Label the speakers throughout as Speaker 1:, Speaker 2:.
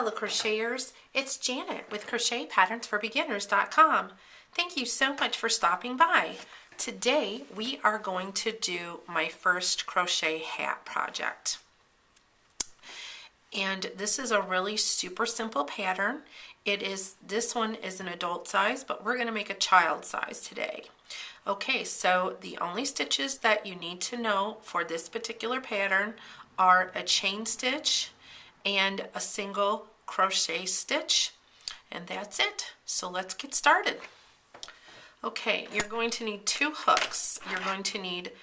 Speaker 1: fellow crocheters, it's Janet with Crochet Patterns for Beginners.com. Thank you so much for stopping by. Today we are going to do my first crochet hat project. And this is a really super simple pattern. This one is an adult size, but we're going to make a child size today. Okay, so the only stitches that you need to know for this particular pattern are a chain stitch and a single crochet stitch, and that's it. So let's get started. Okay, you're going to need two hooks. You're going to need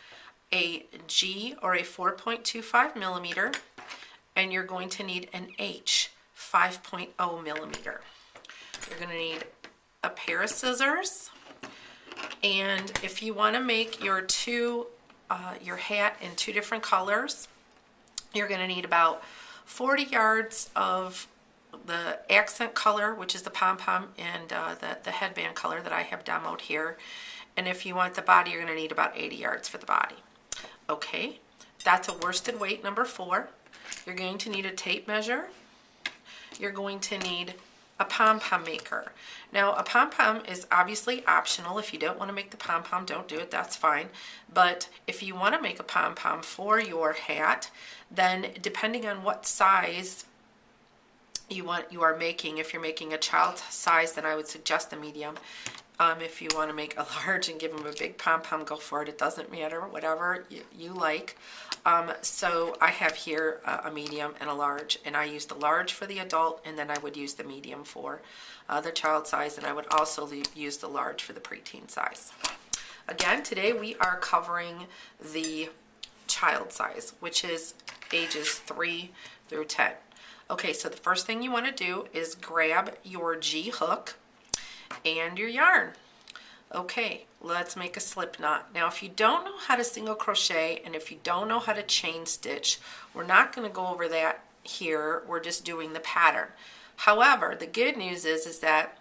Speaker 1: a G or a 4.25 millimeter, and you're going to need an H 5.0 millimeter. You're going to need a pair of scissors, and if you want to make your hat in two different colors, you're going to need about 40 yards of the accent color, which is the pom-pom, and the headband color that I have demoed here. And if you want the body, you're going to need about 80 yards for the body. Okay, that's a worsted weight number 4. You're going to need a tape measure. You're going to need a pom-pom maker. Now, a pom-pom is obviously optional. If you don't want to make the pom-pom, don't do it, that's fine. But if you want to make a pom-pom for your hat, then depending on what size you are making, if you're making a child size, then I would suggest the medium. If you want to make a large and give them a big pom-pom, go for it. It doesn't matter, whatever you like. So I have here a medium and a large, and I use the large for the adult, and then I would use the medium for the child size, and I would also use the large for the preteen size. Again, today we are covering the child size, which is ages 3 through 10. Okay, so the first thing you want to do is grab your G hook and your yarn. Okay, let's make a slip knot. Now, if you don't know how to single crochet and if you don't know how to chain stitch, we're not going to go over that here. We're just doing the pattern. However, the good news is that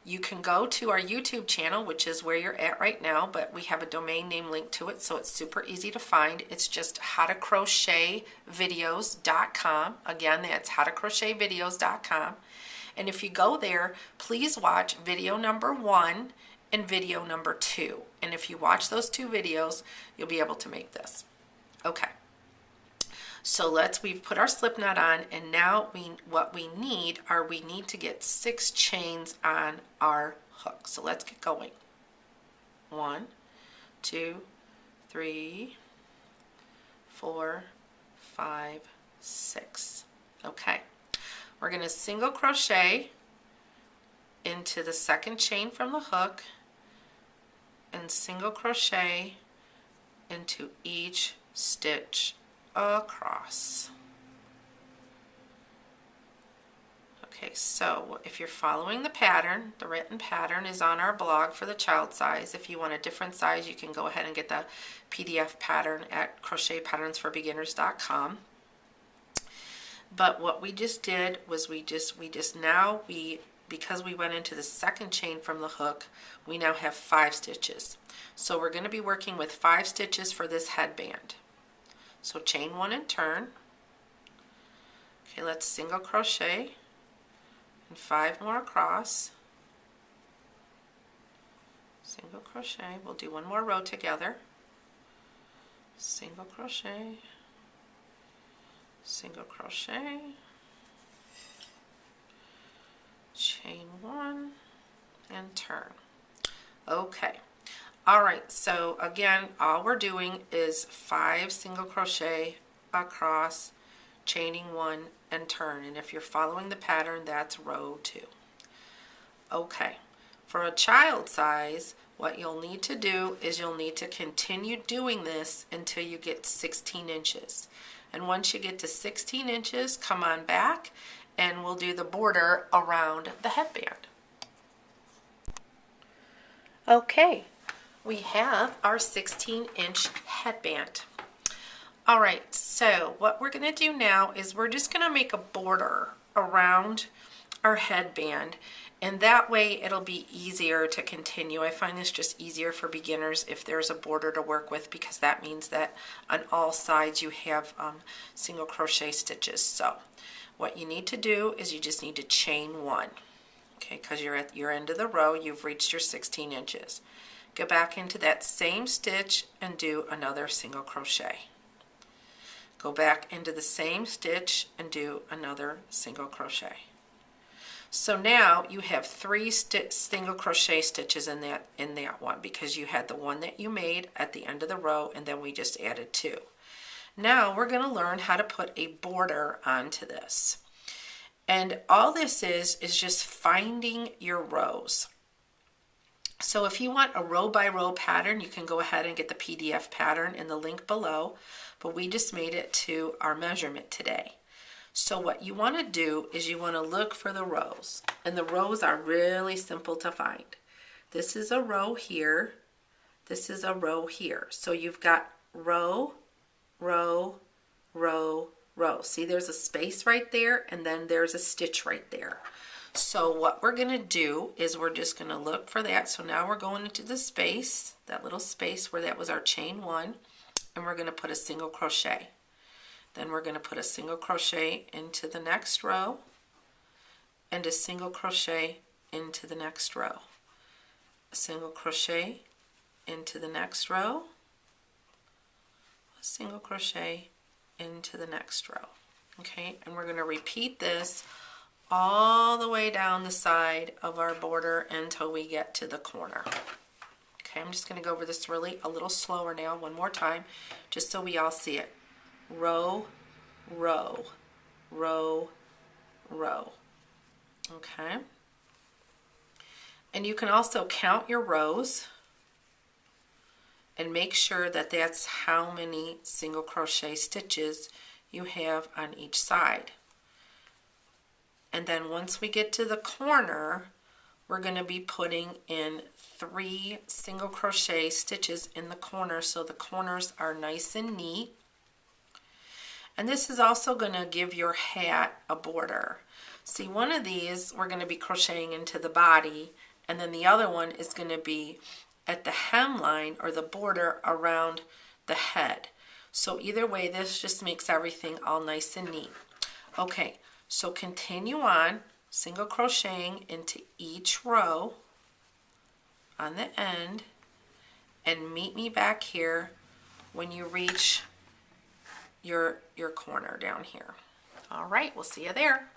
Speaker 1: you can go to our YouTube channel, which is where you're at right now, but we have a domain name linked to it, so it's super easy to find. It's just howtocrochetvideos.com. Again, that's howtocrochetvideos.com. And if you go there, please watch video number 1 and video number 2. And if you watch those 2 videos, you'll be able to make this. Okay. So we've put our slip knot on, and now what we need to get 6 chains on our hook. So let's get going. 1, 2, 3, 4, 5, 6. Okay. We're going to single crochet into the second chain from the hook and single crochet into each stitch across. Okay, so if you're following the pattern, the written pattern is on our blog for the child size. If you want a different size, you can go ahead and get the PDF pattern at crochetpatternsforbeginners.com. But what we just did was because we went into the second chain from the hook, we now have 5 stitches. So we're going to be working with 5 stitches for this headband. So chain 1 and turn. Okay, let's single crochet and 5 more across. Single crochet. We'll do one more row together. Single crochet. Single crochet, chain 1, and turn. Okay. All right, so again, all we're doing is 5 single crochet across, chaining 1, and turn. And if you're following the pattern, that's row 2. Okay. For a child size, what you'll need to do is you'll need to continue doing this until you get 16 inches. And once you get to 16 inches, come on back and we'll do the border around the headband. Okay, we have our 16-inch headband. All right, so what we're going to do now is we're just going to make a border around our headband, and that way it'll be easier to continue. I find this just easier for beginners if there's a border to work with, because that means that on all sides you have single crochet stitches. So what you need to do is you just need to chain 1. Okay, because you're at your end of the row, you've reached your 16 inches. Go back into that same stitch and do another single crochet. Go back into the same stitch and do another single crochet. So now you have 3 single crochet stitches in that one, because you had the one that you made at the end of the row and then we just added 2. Now we're going to learn how to put a border onto this. And all this is just finding your rows. So if you want a row by row pattern, you can go ahead and get the PDF pattern in the link below, but we just made it to our measurement today. So what you want to do is you want to look for the rows, and the rows are really simple to find. This is a row here, this is a row here. So you've got row, row, row, row. See, there's a space right there, and then there's a stitch right there. So what we're going to do is we're just going to look for that. So now we're going into the space, that little space where that was our chain 1, and we're going to put a single crochet. Then we're going to put a single crochet into the next row and a single crochet into the next row. A single crochet into the next row, a single crochet into the next row. Okay, and we're going to repeat this all the way down the side of our border until we get to the corner. Okay, I'm just going to go over this really a little slower now, one more time, just so we all see it. Row, row, row, row. Okay. And you can also count your rows and make sure that that's how many single crochet stitches you have on each side. And then once we get to the corner, we're going to be putting in 3 single crochet stitches in the corner so the corners are nice and neat. And this is also going to give your hat a border. See, one of these we're going to be crocheting into the body, and then the other one is going to be at the hemline or the border around the head. So either way, this just makes everything all nice and neat. Okay, so continue on single crocheting into each row on the end, and meet me back here when you reach your corner down here. All right, we'll see you there.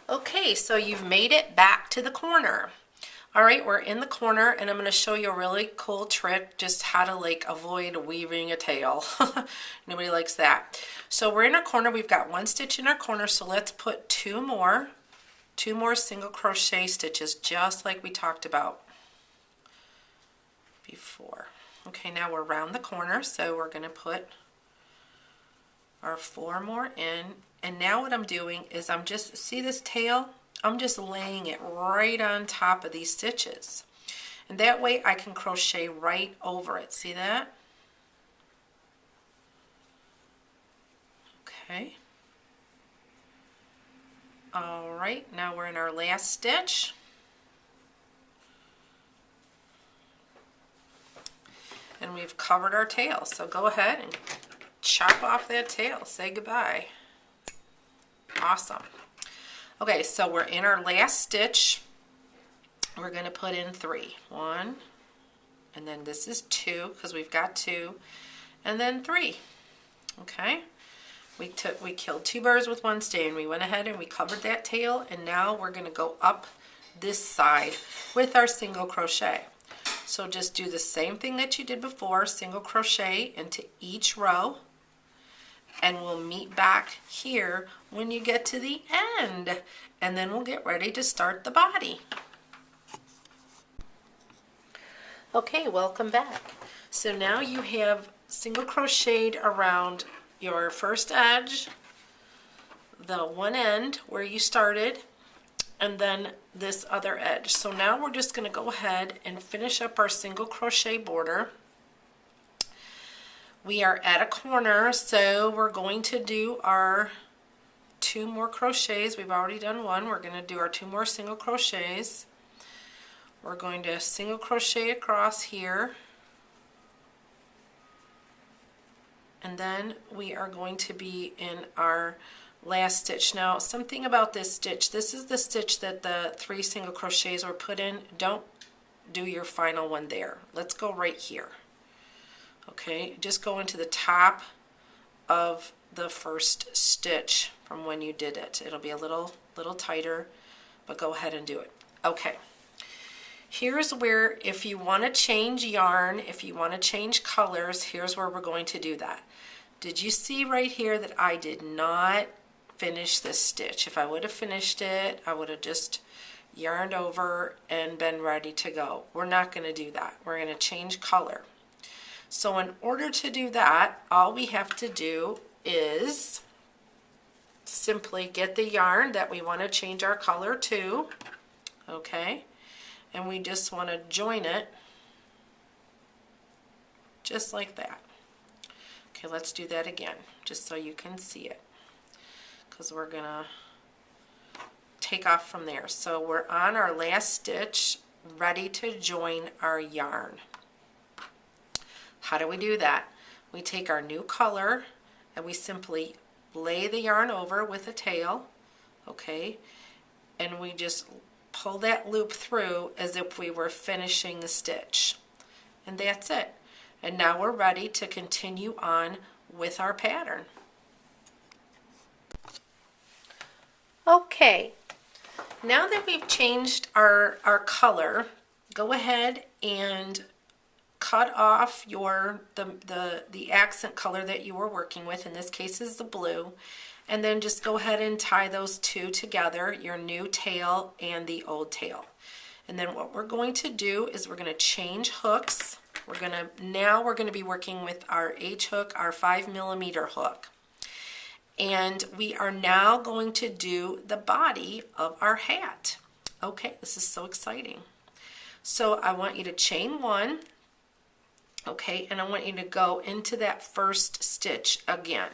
Speaker 1: Okay, so you've made it back to the corner. All right, we're in the corner, and I'm going to show you a really cool trick, just how to like avoid weaving a tail. Nobody likes that. So we're in our corner. We've got 1 stitch in our corner, so let's put 2 more single crochet stitches, just like we talked about before. Okay, now we're around the corner, so we're going to put our 4 more in. And now what I'm doing is I'm just, see this tail? I'm just laying it right on top of these stitches. And that way I can crochet right over it. See that? Okay. All right, now we're in our last stitch. And we've covered our tail, so go ahead and chop off that tail. Say goodbye. Awesome. Okay, so we're in our last stitch. We're going to put in 3. 1, and then this is 2 because we've got 2, and then 3. Okay, we killed 2 birds with 1 stone. We went ahead and we covered that tail, and now we're going to go up this side with our single crochet. So just do the same thing that you did before, single crochet into each row, and we'll meet back here when you get to the end, and then we'll get ready to start the body. Okay, welcome back. So now you have single crocheted around your first edge, the one end where you started, and then this other edge. So now we're just going to go ahead and finish up our single crochet border. We are at a corner, so we're going to do our 2 more crochets. We've already done 1. We're going to do our 2 more single crochets. We're going to single crochet across here. and then we are going to be in our last stitch. Now, something about this stitch, this is the stitch that the 3 single crochets were put in. Don't do your final one there. Let's go right here. Okay, just go into the top of the first stitch from when you did it. It'll be a little tighter, but go ahead and do it. Okay, here's where, if you want to change yarn, if you want to change colors, here's where we're going to do that. Did you see right here that I did not finish this stitch? If I would have finished it, I would have just yarned over and been ready to go. We're not going to do that. We're going to change color. So in order to do that, all we have to do is simply get the yarn that we want to change our color to, okay, and we just want to join it just like that. Okay, let's do that again, just so you can see it, because we're gonna take off from there. So we're on our last stitch, ready to join our yarn. How do we do that? We take our new color and we simply lay the yarn over with a tail, okay, and we just pull that loop through as if we were finishing the stitch, and that's it. And now we're ready to continue on with our pattern. Okay, now that we've changed our color, go ahead and cut off the accent color that you were working with. In this case is the blue, and then just go ahead and tie those two together, your new tail and the old tail. And then what we're going to do is we're going to change hooks. Now we're going to be working with our H hook, our 5mm hook. And we are now going to do the body of our hat. Okay, this is so exciting. So I want you to chain 1, okay, and I want you to go into that first stitch again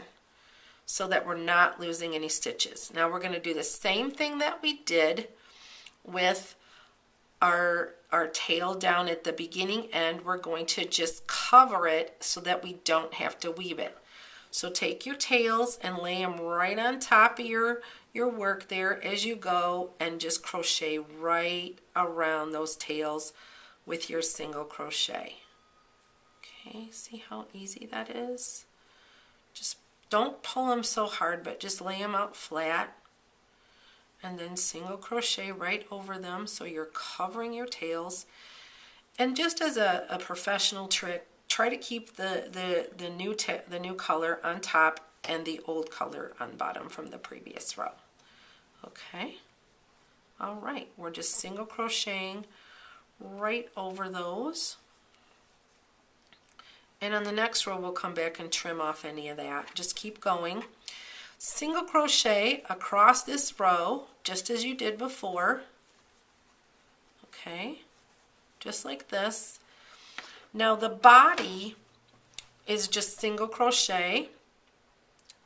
Speaker 1: so that we're not losing any stitches. Now we're going to do the same thing that we did with our tail down at the beginning end. We're going to just cover it so that we don't have to weave it. So take your tails and lay them right on top of your work there as you go, and just crochet right around those tails with your single crochet. Okay, see how easy that is? Just don't pull them so hard, but just lay them out flat, and then single crochet right over them so you're covering your tails. And just as a professional trick, try to keep the new color on top and the old color on bottom from the previous row. Okay, all right, we're just single crocheting right over those. And on the next row, we'll come back and trim off any of that. Just keep going. Single crochet across this row, just as you did before. Okay, just like this. Now the body is just single crochet,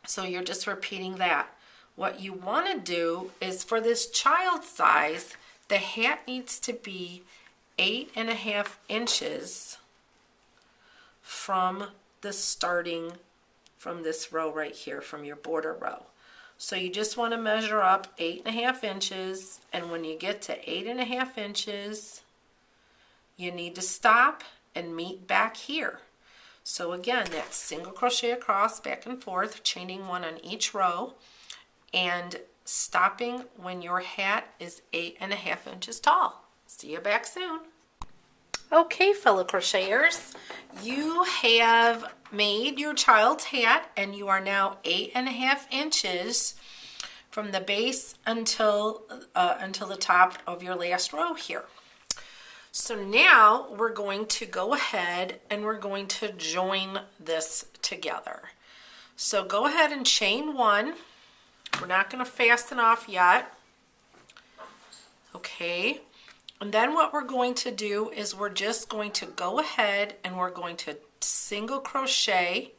Speaker 1: so you're just repeating that. What you want to do is, for this child size, the hat needs to be 8.5 inches from the starting, from this row right here, from your border row. So you just want to measure up 8.5 inches, and when you get to 8.5 inches, you need to stop and meet back here. So again, that's single crochet across, back and forth, chaining 1 on each row, and stopping when your hat is 8.5 inches tall. See you back soon. Okay, fellow crocheters, you have made your child's hat, and you are now 8.5 inches from the base until the top of your last row here. So now we're going to go ahead and we're going to join this together. So go ahead and chain 1. We're not going to fasten off yet. Okay. And then what we're going to do is we're just going to go ahead and we're going to single crochet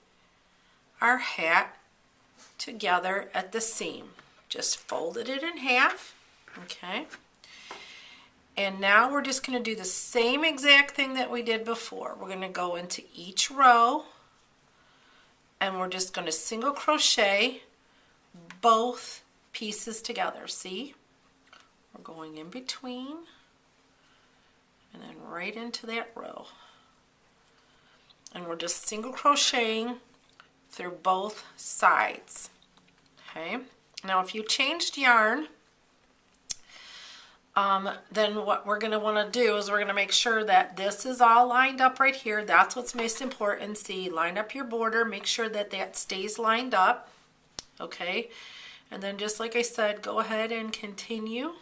Speaker 1: our hat together at the seam. Just folded it in half. Okay. And now we're just going to do the same exact thing that we did before. We're going to go into each row and we're just going to single crochet both pieces together. See? We're going in between and then right into that row. And we're just single crocheting through both sides. Okay? Now if you changed yarn, then what we're going to want to do is we're going to make sure that this is all lined up right here. That's what's most important. See, line up your border. Make sure that that stays lined up. Okay? And then just like I said, go ahead and continue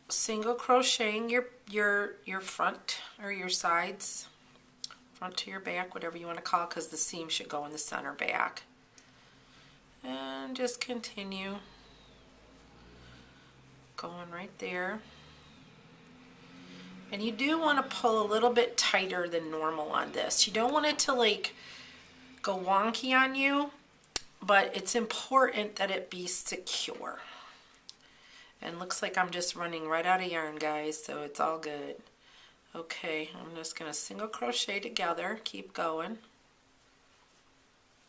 Speaker 1: single crocheting your front or your sides, front to your back, whatever you want to call it, because the seam should go in the center back. And just continue going right there. And you do want to pull a little bit tighter than normal on this. You don't want it to like go wonky on you, but it's important that it be secure. And looks like I'm just running right out of yarn, guys, so it's all good. Okay, I'm just going to single crochet together. Keep going.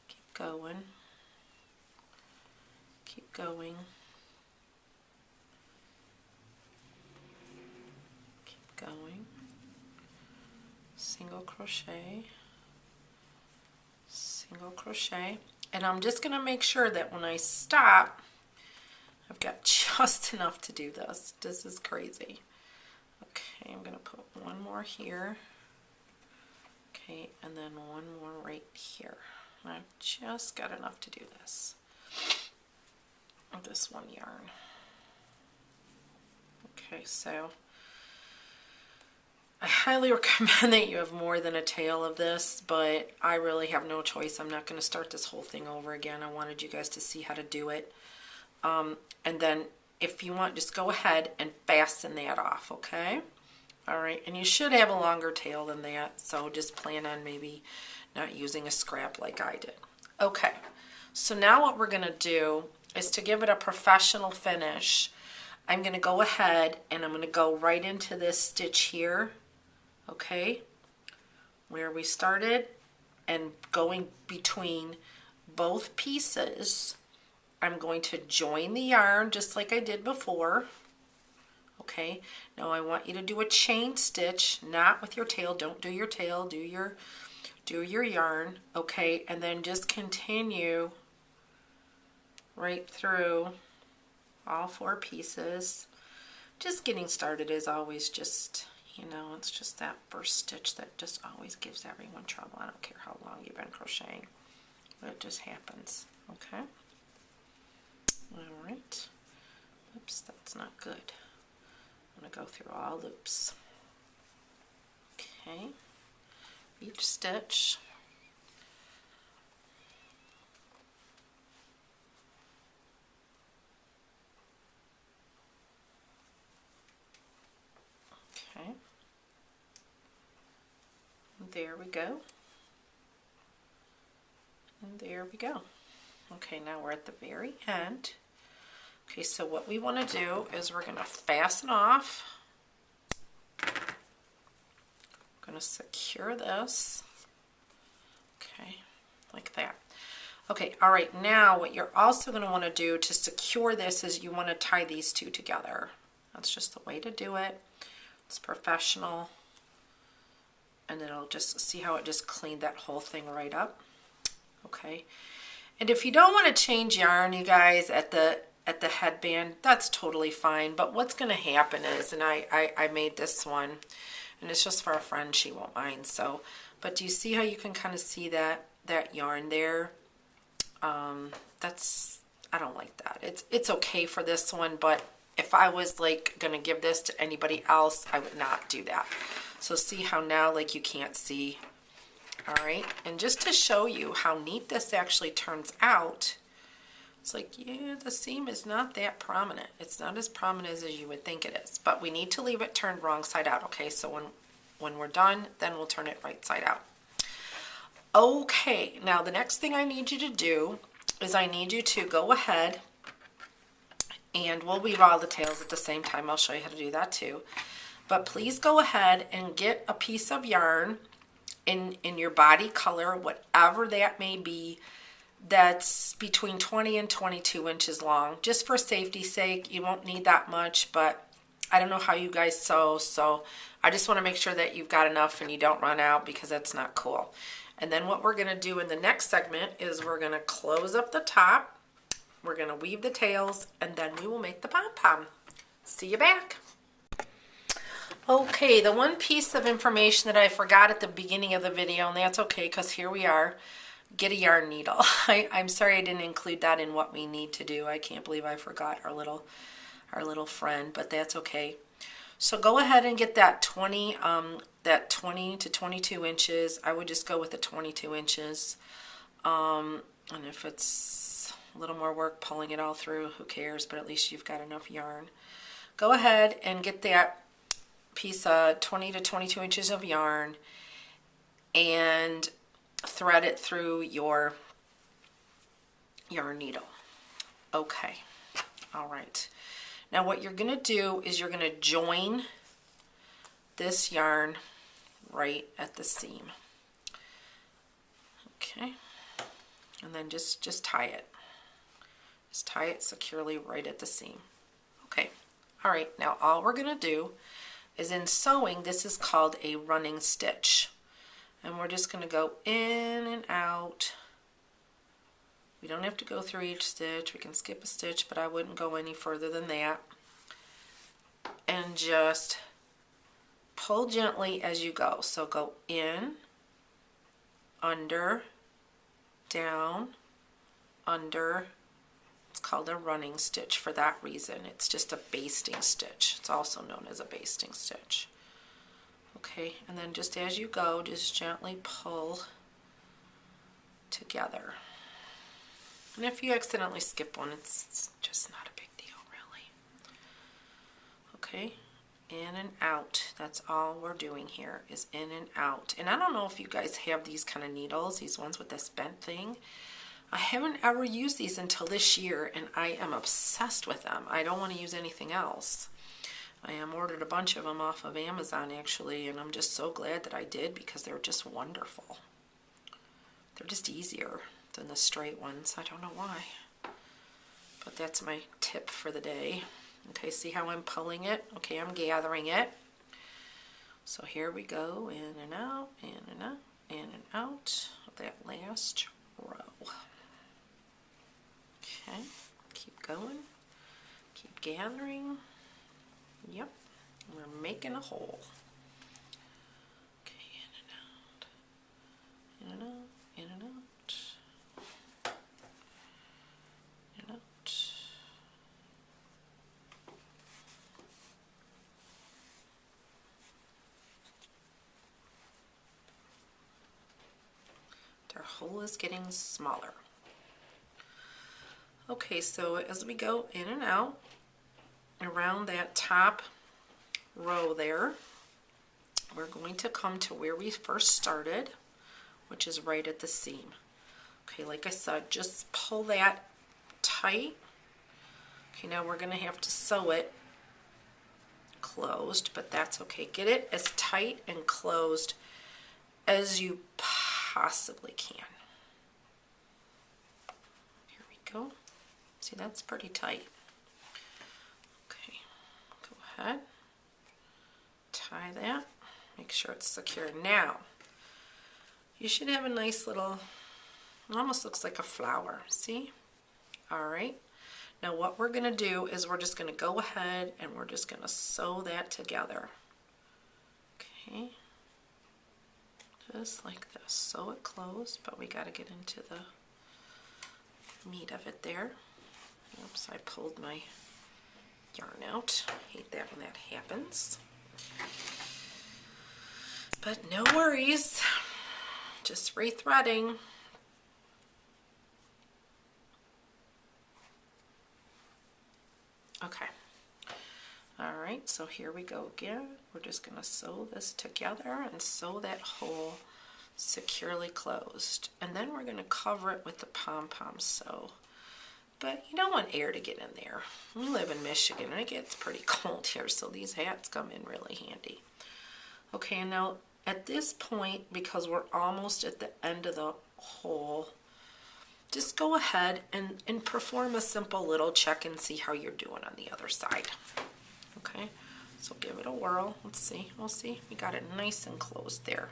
Speaker 1: Keep going. Keep going. Keep going. Single crochet. Single crochet. And I'm just going to make sure that when I stop, I've got just enough to do this. This is crazy. Okay, I'm going to put one more here. Okay, and then one more right here. I've just got enough to do this. This one yarn. Okay, so I highly recommend that you have more than a tail of this, but I really have no choice. I'm not going to start this whole thing over again. I wanted you guys to see how to do it. And then if you want, just go ahead and fasten that off, okay? All right, and you should have a longer tail than that, so just plan on maybe not using a scrap like I did. Okay, so now what we're going to do is to give it a professional finish, I'm going to go ahead and I'm going to go right into this stitch here, okay, where we started, and going between both pieces. I'm going to join the yarn just like I did before. Okay, now I want you to do a chain stitch, not with your tail. Don't do your tail, do your yarn, okay, and then just continue right through all four pieces. Just getting started is always just, you know, it's just that first stitch that just always gives everyone trouble. I don't care how long you've been crocheting, but it just happens, okay? All right. Oops, that's not good. I'm going to go through all loops. Okay. Each stitch. Okay. And there we go. And there we go. Okay, now we're at the very end. Okay, so what we want to do is we're going to fasten off. I'm going to secure this. Okay, like that. Okay, all right, now what you're also going to want to do to secure this is you want to tie these two together. That's just the way to do it. It's professional. And it'll just, see how it just cleaned that whole thing right up. Okay. And if you don't want to change yarn, you guys, at the headband, that's totally fine. But what's going to happen is, and I made this one, and it's just for a friend, she won't mind. So, but do you see how you can kind of see that yarn there? That's, I don't like that. It's okay for this one, but if I was like going to give this to anybody else, I would not do that. So see how now, like, you can't see. All right, and just to show you how neat this actually turns out, it's like, yeah, the seam is not that prominent. It's not as prominent as you would think it is, but we need to leave it turned wrong side out. Okay, so when we're done, then we'll turn it right side out. Okay, now the next thing I need you to do is I need you to go ahead, and we'll weave all the tails at the same time. I'll show you how to do that too. But please go ahead and get a piece of yarn in your body color, whatever that may be, that's between 20 and 22 inches long. Just for safety's sake, you won't need that much, but I don't know how you guys sew, so I just want to make sure that you've got enough and you don't run out, because that's not cool. And then what we're going to do in the next segment is we're going to close up the top, we're going to weave the tails, and then we will make the pom-pom. See you back. Okay, the one piece of information that I forgot at the beginning of the video, and that's okay because here we are, get a yarn needle. I'm sorry I didn't include that in what we need to do. I can't believe I forgot our little friend, but that's okay. So go ahead and get that 20 to 22 inches. I would just go with the 22 inches. And if it's a little more work pulling it all through, who cares? But at least you've got enough yarn. Go ahead and get that piece of 20 to 22 inches of yarn and thread it through your yarn needle. Okay, all right. Now what you're going to do is you're going to join this yarn right at the seam. Okay, and then just tie it. Just tie it securely right at the seam. Okay, all right, now all we're going to do is in sewing, this is called a running stitch. And we're just going to go in and out. We don't have to go through each stitch. We can skip a stitch, but I wouldn't go any further than that. And just pull gently as you go. So go in, under, down, under. It's called a running stitch for that reason. It's just a basting stitch. It's also known as a basting stitch. Okay, and then just as you go, just gently pull together. And if you accidentally skip one, it's just not a big deal, really. Okay, in and out. That's all we're doing here is in and out. And I don't know if you guys have these kind of needles, these ones with this bent thing. I haven't ever used these until this year, and I am obsessed with them. I don't want to use anything else. I ordered a bunch of them off of Amazon, actually, and I'm just so glad that I did because they're just wonderful. They're just easier than the straight ones. I don't know why. But that's my tip for the day. Okay, see how I'm pulling it? Okay, I'm gathering it. So here we go, in and out, in and out, in and out of that last row. Okay, keep going, keep gathering. Yep, we're making a hole. Okay, in and out, in and out, in and out, in and out. Our hole is getting smaller. Okay, so as we go in and out, around that top row there, we're going to come to where we first started, which is right at the seam. Okay, like I said, just pull that tight. Okay, now we're going to have to sew it closed, but that's okay. Get it as tight and closed as you possibly can. Here we go. See, that's pretty tight. Okay, go ahead, tie that, make sure it's secure. Now, you should have a nice little, it almost looks like a flower, see? All right, now what we're gonna do is we're just gonna go ahead and we're just gonna sew that together. Okay, just like this, sew it closed, but we gotta get into the meat of it there. Oops, I pulled my yarn out. Hate that when that happens. But no worries, just rethreading. Okay. All right, so here we go again. We're just going to sew this together and sew that hole securely closed. And then we're going to cover it with the pom-pom sew. But you don't want air to get in there. We live in Michigan and it gets pretty cold here, so these hats come in really handy. Okay, and now at this point, because we're almost at the end of the hole, just go ahead and perform a simple little check and see how you're doing on the other side. Okay, so give it a whirl. Let's see. We'll see. We got it nice and closed there.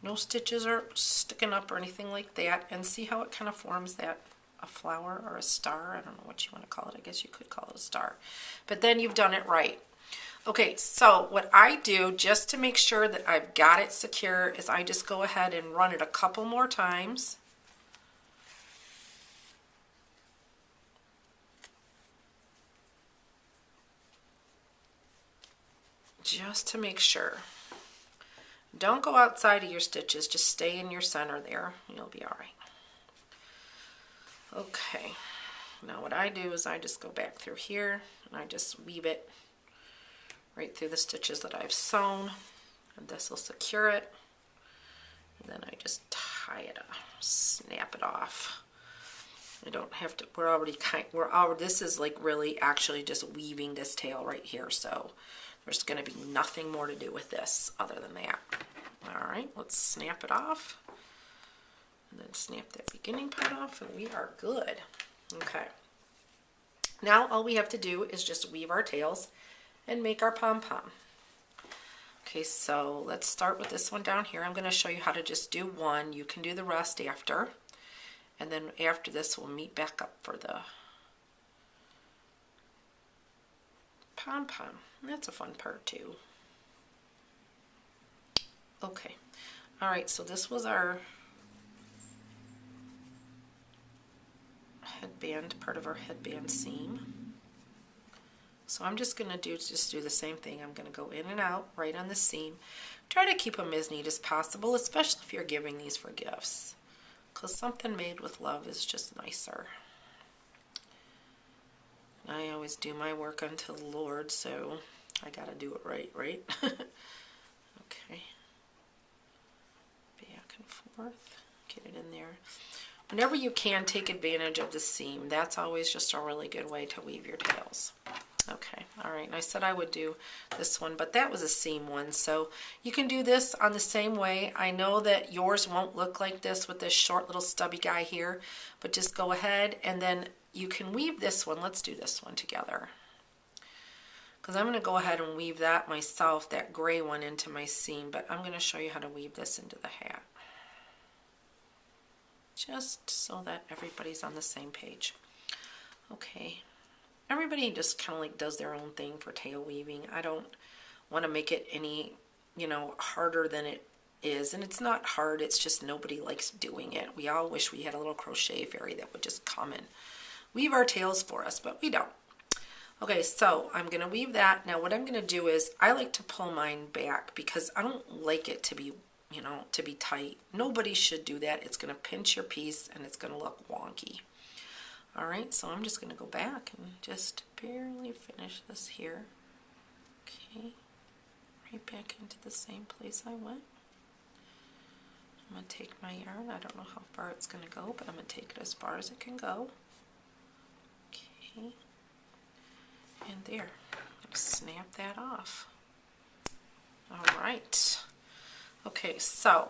Speaker 1: No stitches are sticking up or anything like that. And see how it kind of forms that a flower or a star. I don't know what you want to call it. I guess you could call it a star. But then you've done it right. Okay, so what I do just to make sure that I've got it secure is I just go ahead and run it a couple more times. Just to make sure. Don't go outside of your stitches, just stay in your center there. You'll be all right. Okay, now what I do is I just go back through here and I just weave it right through the stitches that I've sewn, and this will secure it. And then I just tie it up, snap it off. I don't have to, this is like really actually just weaving this tail right here, so there's going to be nothing more to do with this other than that. All right, let's snap it off. And then snap that beginning part off, and we are good. Okay. Now all we have to do is just weave our tails and make our pom-pom. Okay, so let's start with this one down here. I'm going to show you how to just do one. You can do the rest after. And then after this, we'll meet back up for the pom-pom. That's a fun part too. Okay. All right, so this was our headband, part of our headband seam. So I'm just going to do the same thing. I'm going to go in and out right on the seam. Try to keep them as neat as possible, especially if you're giving these for gifts, because something made with love is just nicer. I always do my work unto the Lord, so I got to do it right, right? Okay. Back and forth. Get it in there. Whenever you can, take advantage of the seam. That's always just a really good way to weave your tails. Okay, all right, and I said I would do this one, but that was a seam one, so you can do this on the same way. I know that yours won't look like this with this short little stubby guy here, but just go ahead and then you can weave this one. Let's do this one together, because I'm going to go ahead and weave that myself, that gray one, into my seam, but I'm going to show you how to weave this into the hat, just so that everybody's on the same page. Okay. Everybody just kind of like does their own thing for tail weaving. I don't want to make it any, harder than it is. And it's not hard, it's just nobody likes doing it. We all wish we had a little crochet fairy that would just come and weave our tails for us, but we don't. Okay, so I'm going to weave that. Now what I'm going to do is I like to pull mine back because I don't like it to be, to be tight. Nobody should do that. It's going to pinch your piece and it's going to look wonky. All right, so I'm just going to go back and just barely finish this here. Okay, right back into the same place I went. I'm going to take my yarn. I don't know how far it's going to go, but I'm going to take it as far as it can go. Okay, and there. I'm going to snap that off. All right. Okay, so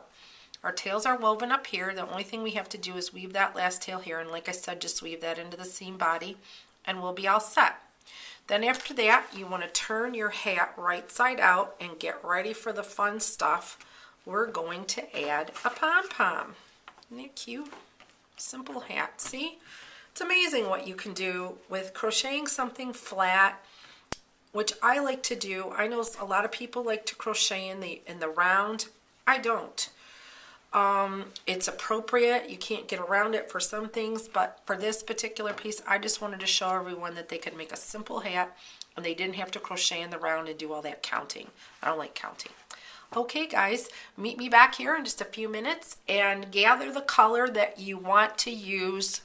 Speaker 1: our tails are woven up here. The only thing we have to do is weave that last tail here, and like I said, just weave that into the seam body and we'll be all set. Then after that, you want to turn your hat right side out and get ready for the fun stuff. We're going to add a pom-pom. Isn't that cute? Simple hat. See? It's amazing what you can do with crocheting something flat, which I like to do. I know a lot of people like to crochet in the round. I don't. It's appropriate. You can't get around it for some things, but for this particular piece, I just wanted to show everyone that they could make a simple hat and they didn't have to crochet in the round and do all that counting. I don't like counting. Okay, guys, meet me back here in just a few minutes and gather the color that you want to use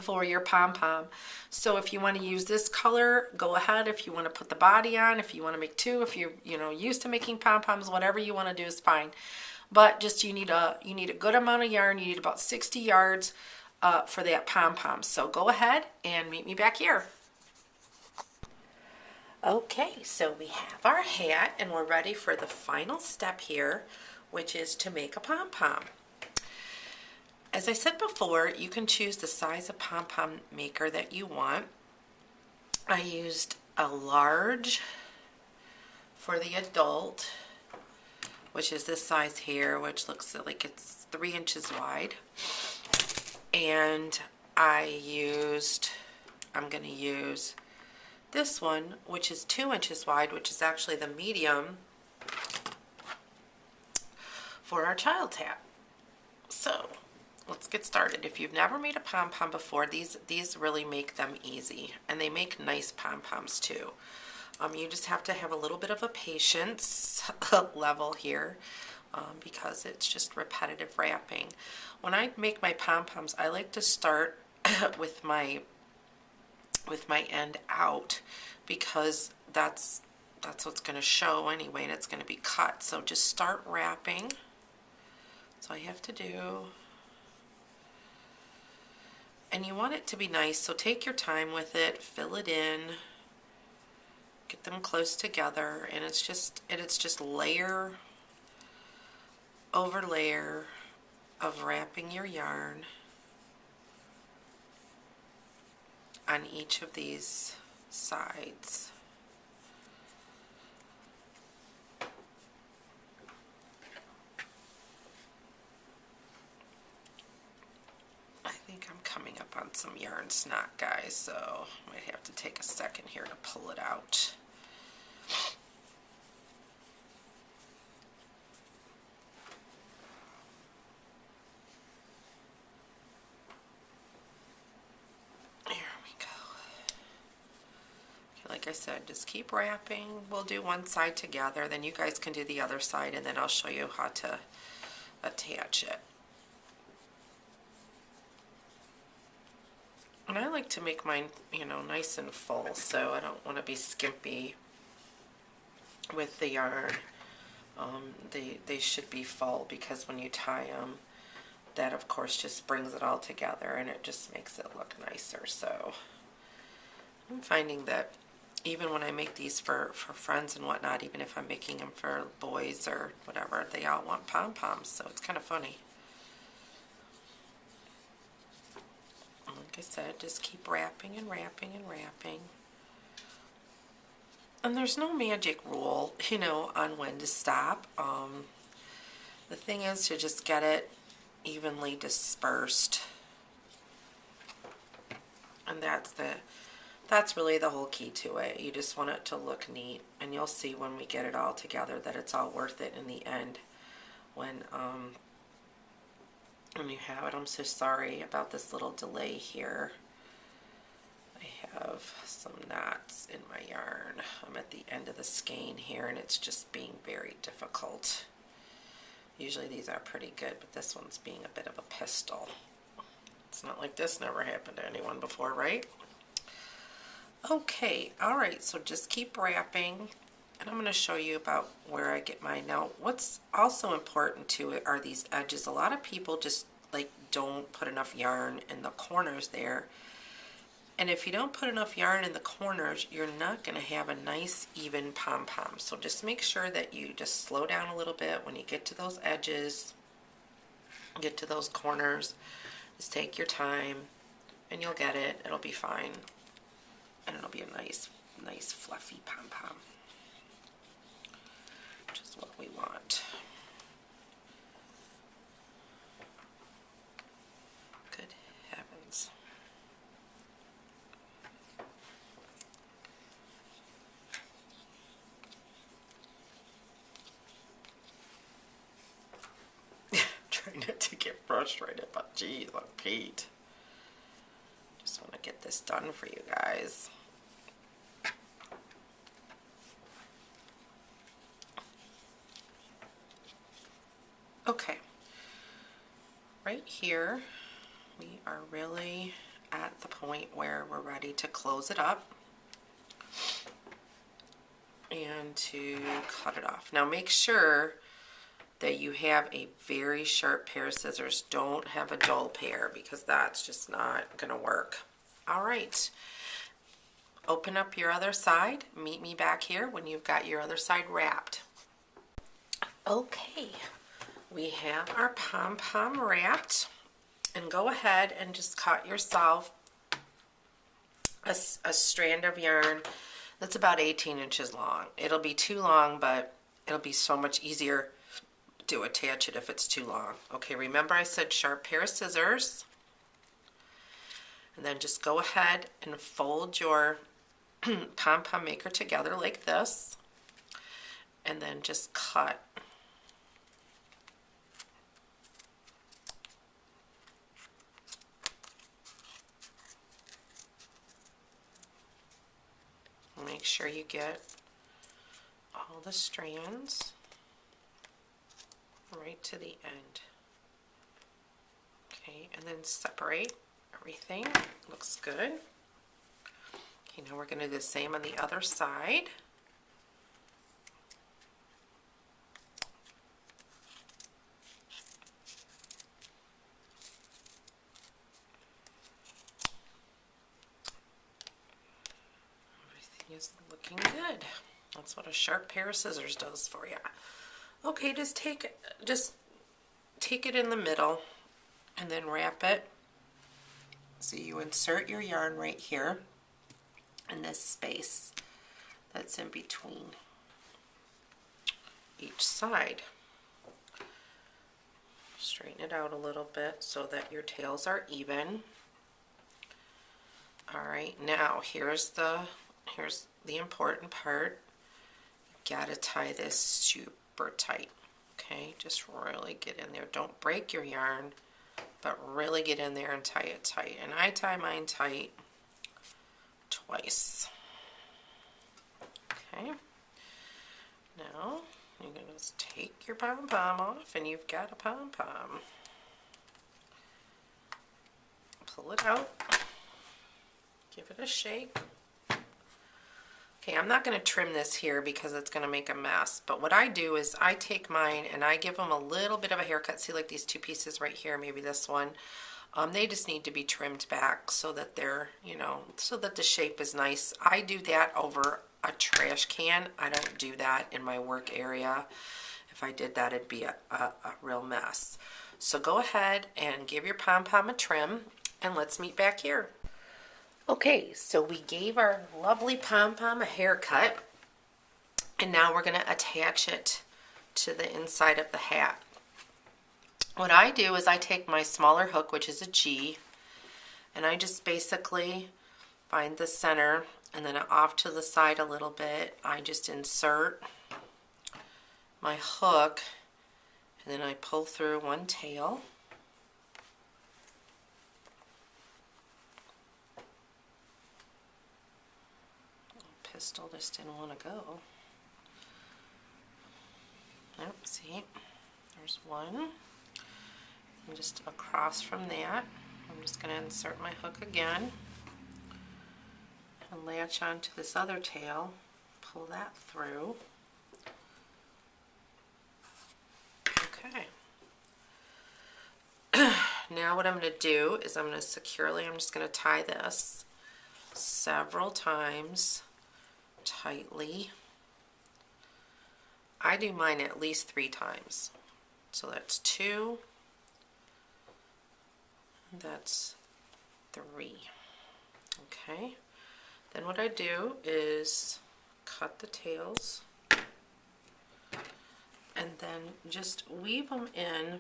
Speaker 1: for your pom-pom. So if you want to use this color, go ahead. If you want to put the body on, if you want to make two, if you're used to making pom-poms, whatever you want to do is fine. But just you need a good amount of yarn. You need about 60 yards for that pom-pom. So go ahead and meet me back here. Okay, so we have our hat and we're ready for the final step here, which is to make a pom-pom. As I said before, you can choose the size of pom-pom maker that you want. I used a large for the adult, which is this size here, which looks like it's 3 inches wide. And I'm going to use this one, which is 2 inches wide, which is actually the medium for our child's hat. So let's get started. If you've never made a pom-pom before, these really make them easy, and they make nice pom-poms too. You just have to have a little bit of a patience level here because it's just repetitive wrapping. When I make my pom-poms, I like to start with my end out, because that's what's going to show anyway, and it's going to be cut. So just start wrapping. That's all you have to do. And you want it to be nice, so take your time with it, fill it in, get them close together, and it's just layer over layer of wrapping your yarn on each of these sides. I think I'm coming up on some yarn snot, guys, so I might have to take a second here to pull it out. Like I said, just keep wrapping. We'll do one side together, then you guys can do the other side, and then I'll show you how to attach it. And I like to make mine, nice and full, so I don't want to be skimpy with the yarn. They should be full, because when you tie them, that of course just brings it all together and it just makes it look nicer. So I'm finding that even when I make these for friends and whatnot, even if I'm making them for boys or whatever, they all want pom-poms, so it's kind of funny. Like I said, just keep wrapping and wrapping and wrapping. And there's no magic rule, on when to stop. The thing is to just get it evenly dispersed. And that's really the whole key to it. You just want it to look neat, and you'll see when we get it all together that it's all worth it in the end when you have it. I'm so sorry about this little delay here. I have some knots in my yarn. I'm at the end of the skein here, and it's just being very difficult. Usually these are pretty good, but this one's being a bit of a pistol. It's not like this never happened to anyone before, right? Okay, alright, so just keep wrapping, and I'm going to show you about where I get mine. Now, what's also important to it are these edges. A lot of people just don't put enough yarn in the corners there, and if you don't put enough yarn in the corners, you're not going to have a nice even pom-pom. So just make sure that you just slow down a little bit when you get to those edges, get to those corners. Just take your time, and you'll get it. It'll be fine. And it'll be a nice fluffy pom-pom, which is what we want. Good heavens. Trying not to get frustrated, but geez, I'm Pete. Just want to get this done for you guys. Okay, right here we are really at the point where we're ready to close it up and to cut it off. Now make sure that you have a very sharp pair of scissors. Don't have a dull pair, because that's just not going to work. All right. open up your other side. Meet me back here when you've got your other side wrapped. Okay, we have our pom-pom wrapped, and go ahead and just cut yourself a strand of yarn that's about 18 inches long. It'll be too long, but it'll be so much easier to attach it if it's too long. Okay, remember I said sharp pair of scissors, and then just go ahead and fold your pom-pom maker together like this, and then just cut. Make sure you get all the strands right to the end. Okay, and then separate everything. Looks good. Okay, now we're going to do the same on the other side. Everything is looking good. That's what a sharp pair of scissors does for you. Okay, just take it in the middle and then wrap it. So you insert your yarn right here in this space that's in between each side. Straighten it out a little bit so that your tails are even. Alright, now here's the important part. You gotta tie this super tight. Okay, just really get in there. Don't break your yarn, but really get in there and tie it tight. And I tie mine tight twice. Okay, now you're going to just take your pom-pom off, and you've got a pom-pom. Pull it out, give it a shake. Okay, I'm not going to trim this here because it's going to make a mess, but what I do is I take mine and I give them a little bit of a haircut. See, like these two pieces right here, maybe this one. They just need to be trimmed back so that they're, so that the shape is nice. I do that over a trash can. I don't do that in my work area. If I did that, it'd be a real mess. So go ahead and give your pom-pom a trim, and let's meet back here. Okay, so we gave our lovely pom-pom a haircut, and now we're going to attach it to the inside of the hat. What I do is I take my smaller hook, which is a G, and I just basically find the center, and then off to the side a little bit, I just insert my hook, and then I pull through one tail. Pistol just didn't want to go. Yep, see, there's one. And just across from that, I'm just going to insert my hook again and latch onto this other tail, pull that through. Okay. Now what I'm going to do is I'm just going to tie this several times tightly. I do mine at least 3 times. So that's 2, that's 3. Okay. Then what I do is cut the tails and then just weave them in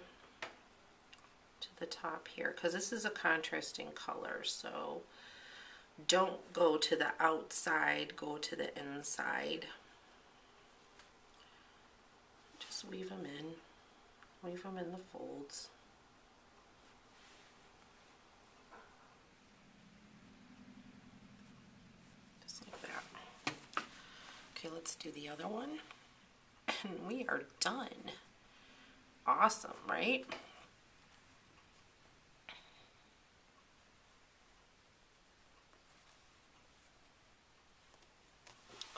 Speaker 1: to the top here, because this is a contrasting color, so don't go to the outside, go to the inside. Just weave them in the folds. Just like that. Okay, let's do the other one. And we are done. Awesome, right?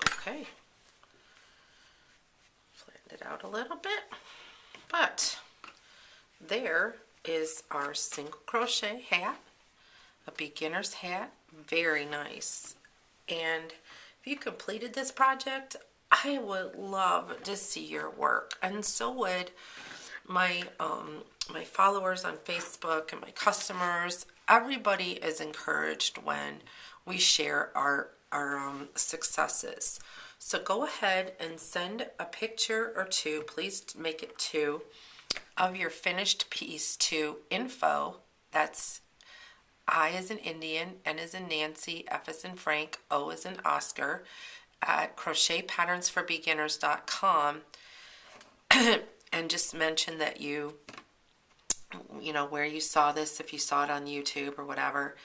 Speaker 1: Okay. Flatten it out a little bit. But there is our single crochet hat, a beginner's hat. Very nice. And if you completed this project, I would love to see your work, and so would my my followers on Facebook and my customers. Everybody is encouraged when we share our successes. So go ahead and send a picture or two, please make it two, of your finished piece to info, that's I as in Indian, N as in Nancy, F as in Frank, O as in Oscar, at crochetpatternsforbeginners.com, and just mention that you know, where you saw this, if you saw it on YouTube or whatever,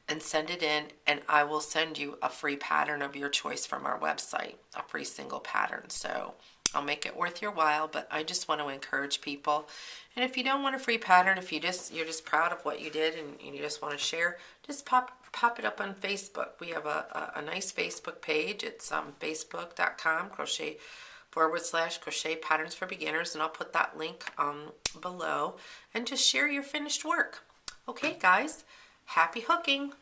Speaker 1: and send it in, and I will send you a free pattern of your choice from our website, a free single pattern. So I'll make it worth your while, but I just want to encourage people. And if you don't want a free pattern, if you're just proud of what you did and you just want to share, just pop it up on Facebook. We have a nice Facebook page. It's facebook.com /crochet patterns for beginners, and I'll put that link below, and just share your finished work. Okay guys, happy hooking.